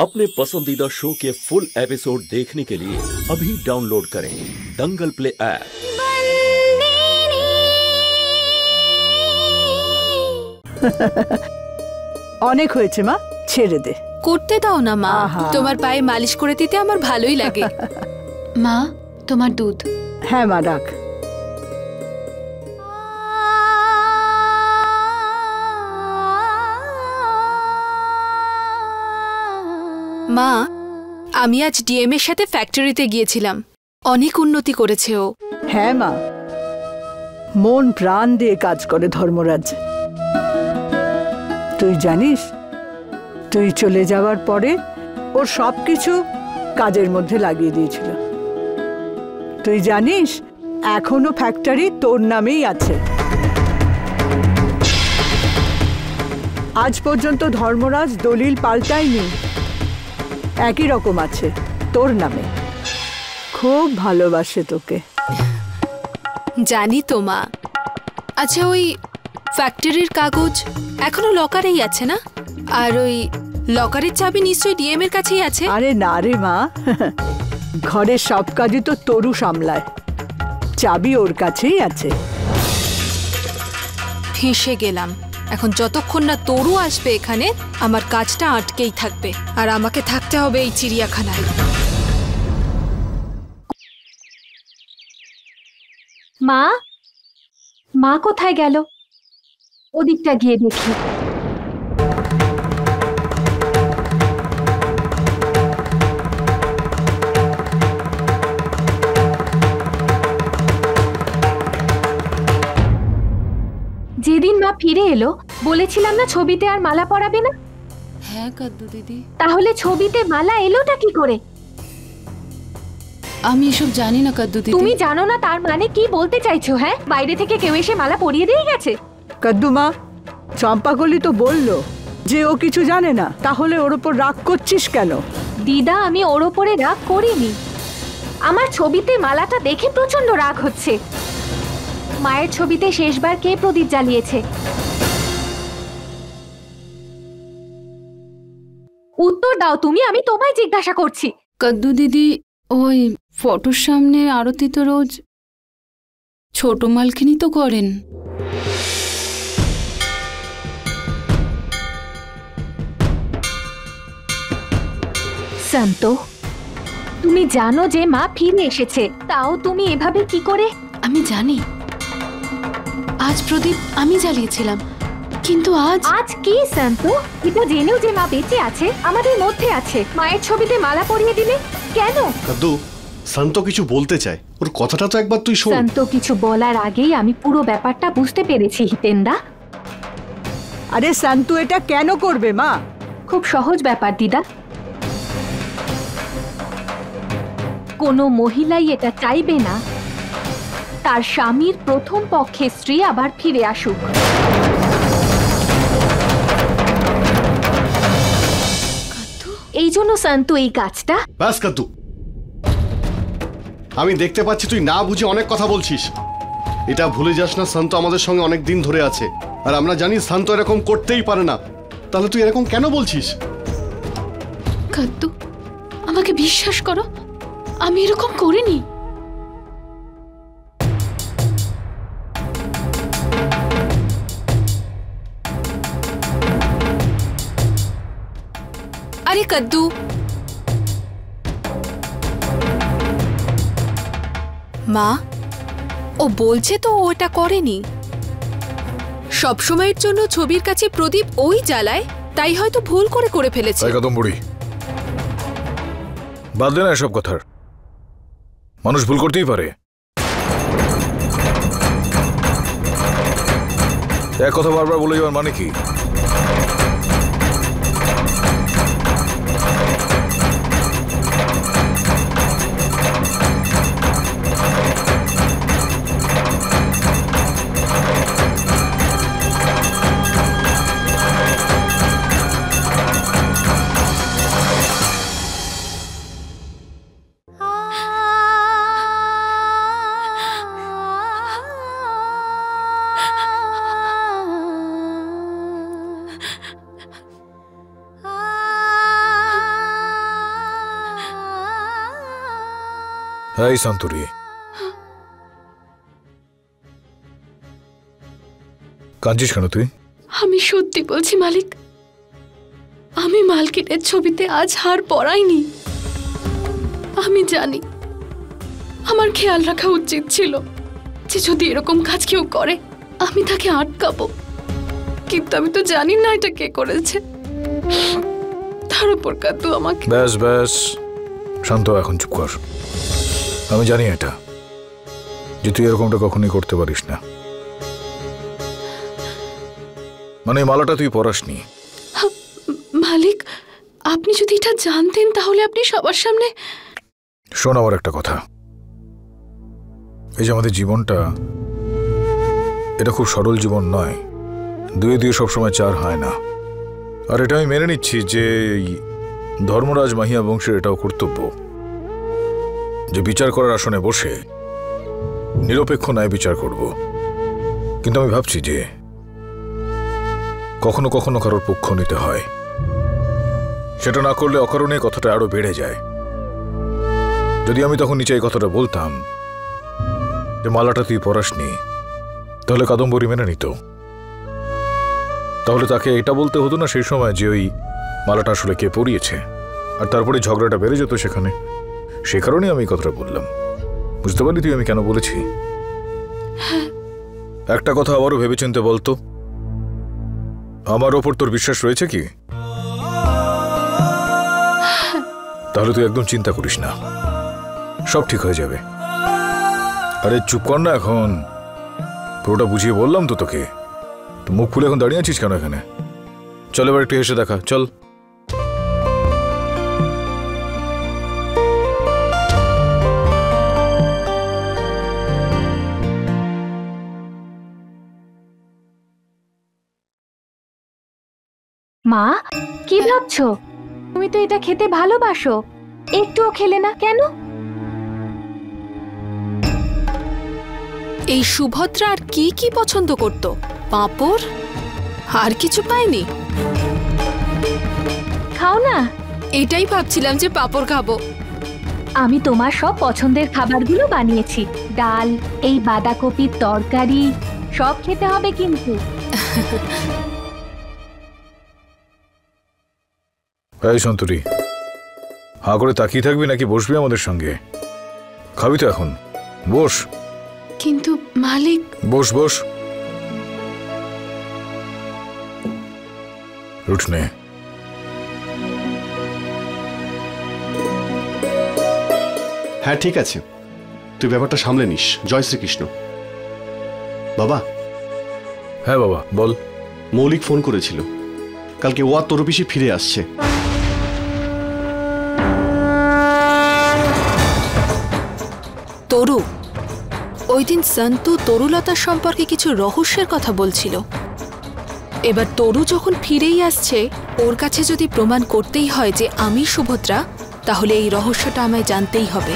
अपने पसंदीदा शो के फुल एपिसोड देखने के लिए अभी डाउनलोड करें दंगल प्ले ऐप। অনেক হয়েছে মা, ছেড়ে দে। করতে দাও না মা, তোমার পায়ে মালিশ করে দিতে আমার ভালোই লাগে। মা, তোমার দুধ। হ্যাঁ মা, রাখ। মা, আমি আজ ডিএম এর সাথে ফ্যাক্টরিতে গিয়েছিলাম, অনেক উন্নতি করেছে ও। হ্যাঁ মা, মন প্রাণ দিয়ে কাজ করে ধর্মরাজ। তুই জানিস, তুই চলে যাওয়ার পরে ওর সবকিছু কাজের মধ্যে লাগিয়ে দিয়েছিল। তুই জানিস এখনো ফ্যাক্টরি তোর নামেই আছে। আজ পর্যন্ত ধর্মরাজ দলিল পাল্টায়নি, একই রকম আছে তোর নামে। খুব ভালোবাসে তোকে। জানি তো মা। আচ্ছা, ওই ফ্যাক্টরির কাগজ এখনো লকারেই আছে না? আর ওই লকারের চাবি নিশ্চয়ই ডিএম এর কাছেই আছে। আরে না রে মা, ঘরের সব কাজই তো তরু সামলায়, চাবি ওর কাছেই আছে। ফেঁসে গেলাম। এখন যতক্ষণ না তরু আসবে এখানে, আমার কাজটা আটকেই থাকবে, আর আমাকে থাকতে হবে এই চিড়িয়াখানায়। মা, মা কোথায় গেল? ওদিকটা গিয়ে দেখি। যেদিন মা ফিরে এলো বলেছিলাম না ছবিতে আর মালা পরাবে না। হ্যাঁ কাদ্দু দিদি। তাহলে ছবিতে মালা এলোটা কি করে? আমি এসব জানি না কাদ্দু দিদি। তুমি জানো না তার মানে কি বলতে চাইছো? হ্যাঁ, বাইরে থেকে কেউ এসে মালা পরিয়ে দিয়ে গেছে? কাদ্দু মা, চম্পাকলি তো বললো যে ও কিছু জানে না, তাহলে ওর ওপর রাগ করছিস কেন? দিদা, আমি ওর ওপরে রাগ করিনি। আমার ছবিতে মালাটা দেখে প্রচন্ড রাগ হচ্ছে। মায়ের ছবিতে শেষবার কে প্রদীপ জ্বালিয়েছে? উত্তর দাও তুমি, আমি তোমায় জিজ্ঞাসা করছি। কাদ্দু দিদি, ওই ফটোর সামনে আরতি তো রোজ ছোট মালকিনি তো করেন। সন্ত, তুমি জানো যে মা ফিরে এসেছে, তাও তুমি এভাবে কি করে? আমি জানি আজ প্রদীপ আমি জ্বালিয়েছিলাম, কিন্তু আজ কি সন্ত? এটা জেনেও যে মা বেঁচে আছে, আমাদের মধ্যে আছে, মায়ের ছবিতে মালা পরিয়ে দিলে কেন? কাদ্দু, সন্ত কিছু বলতে চায়, ওর কথাটা তো একবার তুই শোন। সন্ত কিছু বলার আগেই আমি পুরো ব্যাপারটা বুঝতে পেরেছি হিতেন্দা। আরে সন্তু এটা কেন করবে মা? খুব সহজ ব্যাপার দিদা। কোনো মহিলাই এটা চাইবে না তার স্বামীর প্রথম পক্ষের স্ত্রী আবার ফিরে আসুক। এই জন্য সন্তু এই কাজটা। ব্যাস কাদ্দু, আমি দেখতে পাচ্ছি তুই না বুঝে অনেক কথা বলছিস। এটা ভুলে যাস না, সন্ত আমাদের সঙ্গে অনেক দিন ধরে আছে, আর আমরা জানি সন্ত এরকম করতেই পারে না। তাহলে তুই এরকম কেন বলছিস? কাদ্দু, আমাকে বিশ্বাস করো, আমি এরকম করিনি। আরে কাদ্দু, মা ও বলছে তো ও এটা করেনি। সবসময়ের জন্য ছবির কাছে প্রদীপ ওই জ্বালায়, তাই হয়তো ভুল করে ফেলেছে। একদম বুড়ি, বাদ দে না এসব কথার। মানুষ ভুল করতেই পারে। এক কথা বারবার বলে যাওয়ার মানে কি? এই সন্তরি, কাঁদছিস কেন তুই? আমি সত্যি বলছি মালিক, আমি মালকিনের ছবিতে আজ হার পরাইনি। আমি জানি আমার খেয়াল রাখা উচিত ছিল যে যদি এরকম কাজ কেউ করে আমি তাকে আটকাবো, কিন্তু আমি তো জানি না এটা কে করেছে। তার উপর কাতু আমাকে। ব্যাস ব্যাস শান্ত, এখন চুপ কর। আমি জানি এটা, যে তুই এরকমটা কখনই করতে পারিস না। মানে মালাটা তুই পরাসনি। মালিক, আপনি যদি এটা জানতেন তাহলে আপনি সবার সামনে। শোন আমার একটা কথা, এই যে আমাদের জীবনটা, এটা খুব সরল জীবন নয়। দুয়ে দুয়ে সবসময় চার হয় না। আর এটা আমি মেনে নিচ্ছি যে ধর্মরাজ মাহিয়া বংশের এটাও কর্তব্য যে বিচার করার আসনে বসে নিরপেক্ষ ন্যায় বিচার করব। কিন্তু আমি ভাবছি যে কখনো কখনো কারোর পক্ষ নিতে হয়। সেটা না করলে অকারণে কথাটা আরো বেড়ে যায়। যদি আমি তখন নিচে এই কথাটা বলতাম যে মালাটা তুই পরাসনি, তাহলে কাদম্বরী মেনে নিত। তাহলে তাকে এটা বলতে হতো না সেই সময় যে ওই মালাটা আসলে কে পরিয়েছে, আর তারপরে ঝগড়াটা বেড়ে যেত সেখানে। সে কারণেই আমি কথাটা বললাম। বুঝতে পারলি তুই আমি কেন বলেছি? একটা কথা আবারও ভেবেচিন্তে বলতো, আমার ওপর তোর বিশ্বাস রয়েছে কি? তাহলে তুই একদম চিন্তা করিস না, সব ঠিক হয়ে যাবে। আরে চুপ কর না এখন, পুরোটা বুঝিয়ে বললাম তো তোকে। মুখ খুলে এখন দাঁড়িয়ে আছিস কেন এখানে? চল এবার একটু হেসে দেখা, চল। মা, কি ভাবছো? তুমি তো এটা খেতে ভালোবাসো, একটুও খেলে না কেন? এই সুভদ্রা আর কি কি পছন্দ করত? পাঁপড়? আর কিছু পায়নি? খাও না। এটাই ভাবছিলাম যে পাঁপড় খাবো। আমি তোমার সব পছন্দের খাবারগুলো বানিয়েছি। ডাল, এই বাঁধাকপির তরকারি, সব খেতে হবে কিন্তু। এই সন্তরি, হা করে তাকিয়ে থাকবি নাকি বসবি আমাদের সঙ্গে? খাবি তো এখন, বস। কিন্তু মালিক। বস বস, উঠ নে। হ্যাঁ ঠিক আছে, তুই ব্যাপারটা সামলে নিস। জয় শ্রীকৃষ্ণ। বাবা। হ্যাঁ বাবা বল। মৌলিক ফোন করেছিল, কালকে ও আর তোর অফিসে ফিরে আসছে। তরু, ওই দিন সন্তু তরুলতার সম্পর্কে কিছু রহস্যের কথা বলছিল। এবার তরু যখন ফিরেই আসছে, ওর কাছে যদি প্রমাণ করতেই হয় যে আমি সুভদ্রা, তাহলে এই রহস্যটা আমায় জানতেই হবে।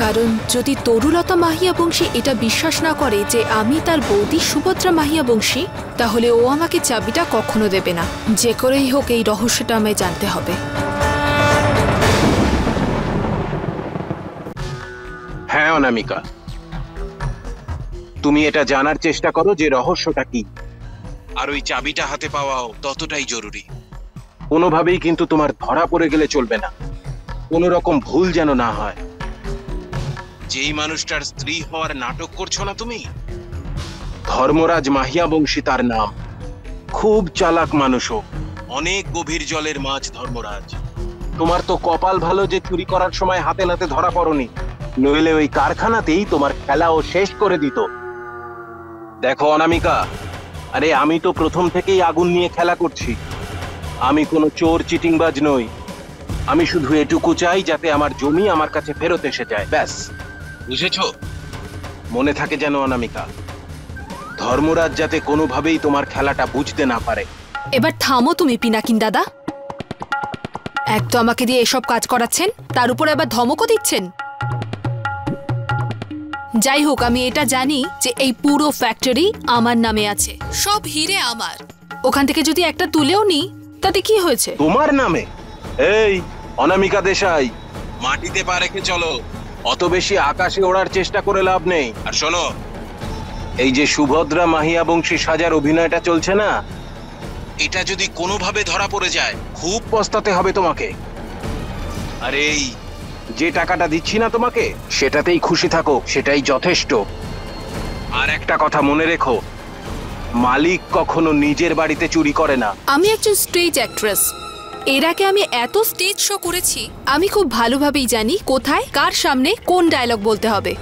কারণ যদি তরুলতা মাহিয়া বংশী এটা বিশ্বাস না করে যে আমি তার বৌদি সুভদ্রা মাহিয়া বংশী, তাহলে ও আমাকে চাবিটা কখনো দেবে না। যে করেই হোক এই রহস্যটা আমায় জানতে হবে। হ্যাঁ অনামিকা, তুমি এটা জানার চেষ্টা করো যে রহস্যটা কি, আর ওই চাবিটা হাতে পাওয়াও ততটাই জরুরি। কোনোভাবেই কিন্তু তোমার ধরা পড়ে গেলে চলবে না, কোনো রকম ভুল যেন না হয়। যেই মানুষটার স্ত্রী হওয়ার নাটক করছো না তুমি, ধর্মরাজ মাহিয়া বংশী তার নাম। খুব চালাক মানুষও, অনেক গভীর জলের মাছ ধর্মরাজ। তোমার তো কপাল ভালো যে চুরি করার সময় হাতে নাতে ধরা পড়নি, নইলে ওই কারখানাতেই তোমার খেলাও শেষ করে দিত। দেখো অনামিকা, আরে আমি তো প্রথম থেকেই আগুন নিয়ে খেলা করছি। আমি কোনো চোর চিটিংবাজ নই। আমি শুধু এটুকু চাই যাতে আমার জমি আমার কাছে ফেরত এসে যায়, ব্যাস। বুঝেছো? মনে থাকে যেন অনামিকা, ধর্মরাজ যাতে কোনোভাবেই তোমার খেলাটা বুঝতে না পারে। এবার থামো তুমি পিনাকিন দাদা। এক তো আমাকে দিয়ে এসব কাজ করাচ্ছেন, তার উপর আবার ধমকও দিচ্ছেন। যাই হোক, আমি এটা জানি যে এই পুরো ফ্যাক্টরি আমার নামে আছে, সব হিরে আমার। ওখান থেকে যদি একটা তুলেও নি, তাতে কি হয়েছে? তোমার নামে? এই অনামিকা দেশাই, মাটিতে পা রেখে চলো, অত বেশি আকাশে ওড়ার চেষ্টা করে লাভ নেই। আর শোনো, এই যে সুভদ্রা মাহিয়া বংশী সাজার অভিনয়টা চলছে না, এটা যদি কোনোভাবে ধরা পড়ে যায় খুব পস্তাতে হবে তোমাকে। আর এই যে টাকাটা দিচ্ছি না তোমাকে, সেটাতেই খুশি থাকো, সেটাই যথেষ্ট। আর একটা কথা মনে রেখো, মালিক কখনো নিজের বাড়িতে চুরি করে না। আমি একজন স্টেজ অ্যাক্ট্রেস। এর আগে আমি এত স্টেজ শো করেছি, আমি খুব ভালোভাবেই জানি কোথায় কার সামনে কোন ডায়লগ বলতে হবে।